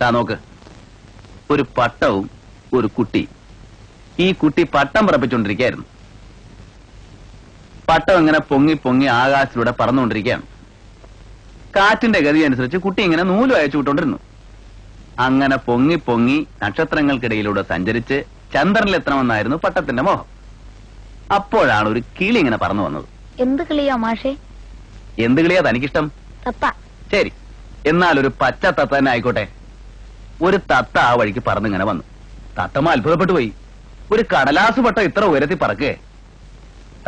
നോക്ക്, ഒരു പട്ടവും ഒരു കുട്ടി. ഈ കുട്ടി പട്ടം പറപ്പിച്ചുകൊണ്ടിരിക്കുകയായിരുന്നു. പട്ടം ഇങ്ങനെ പൊങ്ങി പൊങ്ങി ആകാശത്തിലൂടെ പറന്നുകൊണ്ടിരിക്കുകയാണ്. കാറ്റിന്റെ ഗതി അനുസരിച്ച് കുട്ടി ഇങ്ങനെ നൂല് അയച്ചു വിട്ടുകൊണ്ടിരുന്നു. അങ്ങനെ പൊങ്ങി പൊങ്ങി നക്ഷത്രങ്ങൾക്കിടയിലൂടെ സഞ്ചരിച്ച് ചന്ദ്രനിലെത്തണമെന്നായിരുന്നു പട്ടത്തിന്റെ മോഹം. അപ്പോഴാണ് ഒരു കിളി ഇങ്ങനെ പറന്നു വന്നത്. എന്ത് കിളിയാ മാഷേ? എന്ത് കിളിയാ തനിക്കിഷ്ടം? തത്ത. ശരി, എന്നാൽ ഒരു പച്ച തത്ത തന്നെ ആയിക്കോട്ടെ. ഒരു തത്ത ആ വഴിക്ക് പറന്നിങ്ങനെ വന്നു. തത്തമ്മ അത്ഭുതപ്പെട്ടു പോയി. ഒരു കടലാസ് പട്ടം ഇത്ര ഉയരത്തിൽ പറക്കേ?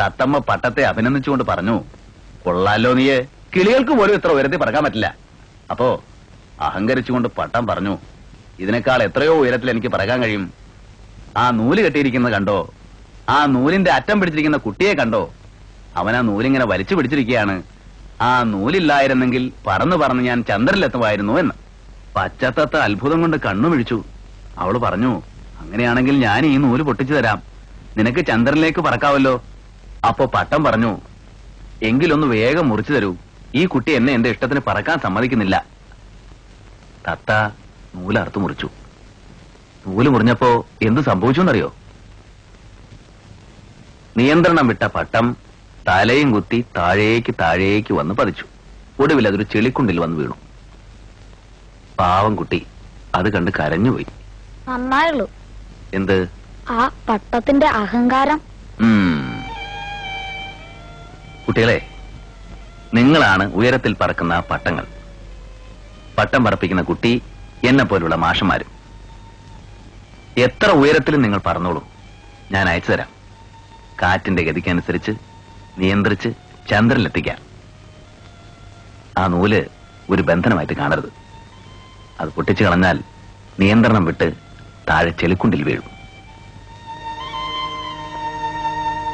തത്തമ്മ പട്ടത്തെ അഭിനന്ദിച്ചുകൊണ്ട് പറഞ്ഞു, കൊള്ളാലോ നീയെ, കിളികൾക്ക് പോലും ഇത്ര ഉയരത്തിൽ പറക്കാൻ പറ്റില്ല. അപ്പോ അഹങ്കരിച്ചുകൊണ്ട് പട്ടം പറഞ്ഞു, ഇതിനേക്കാൾ എത്രയോ ഉയരത്തിൽ എനിക്ക് പറക്കാൻ കഴിയും. ആ നൂല് കെട്ടിയിരിക്കുന്നത് കണ്ടോ? ആ നൂലിന്റെ അറ്റം പിടിച്ചിരിക്കുന്ന കുട്ടിയെ കണ്ടോ? അവൻ ആ നൂലിങ്ങനെ വലിച്ചു പിടിച്ചിരിക്കുകയാണ്. ആ നൂലില്ലായിരുന്നെങ്കിൽ പറന്ന് പറന്ന് ഞാൻ ചന്ദ്രനിലെത്തുമായിരുന്നു എന്ന്. പച്ചത്തത്ത അത്ഭുതം കൊണ്ട് കണ്ണു മിഴിച്ചു. അവള് പറഞ്ഞു, അങ്ങനെയാണെങ്കിൽ ഞാൻ ഈ നൂല് പൊട്ടിച്ചു തരാം, നിനക്ക് ചന്ദ്രനിലേക്ക് പറക്കാവല്ലോ. അപ്പോ പട്ടം പറഞ്ഞു, എങ്കിലൊന്ന് വേഗം മുറിച്ചു തരൂ, ഈ കുട്ടി എന്നെ എന്റെ ഇഷ്ടത്തിന് പറക്കാൻ സമ്മതിക്കുന്നില്ല. തത്ത നൂലറുത്തു മുറിച്ചു. നൂല് മുറിഞ്ഞപ്പോ എന്ത് സംഭവിച്ചു എന്നറിയോ? നിയന്ത്രണം വിട്ട പട്ടം തലയും കുത്തി താഴേക്ക് താഴേക്ക് വന്ന് പതിച്ചു. ഒടുവിൽ അതൊരു ചെളിക്കുണ്ടിൽ വന്ന് വീണു. പാവം കുട്ടി അത് കണ്ട് കരഞ്ഞുപോയി. നന്നായുള്ളൂ. എന്ത്? ആ പട്ടത്തിന്റെ അഹങ്കാരം. കുട്ടികളെ, നിങ്ങളാണ് ഉയരത്തിൽ പറക്കുന്ന പട്ടങ്ങൾ. പട്ടം പറപ്പിക്കുന്ന കുട്ടി എന്നെ പോലുള്ള മാഷന്മാരും. എത്ര ഉയരത്തിലും നിങ്ങൾ പറന്നോളൂ, ഞാൻ അയച്ചു തരാം. കാറ്റിന്റെ ഗതിക്കനുസരിച്ച് നിയന്ത്രിച്ച് ചന്ദ്രനിലെത്തിക്കാം. ആ നൂല് ഒരു ബന്ധനമായിട്ട് കാണരുത്. അത് പൊട്ടിച്ചു കളഞ്ഞാൽ നിയന്ത്രണം വിട്ട് താഴെ ചെളിക്കുണ്ടിൽ വീഴും.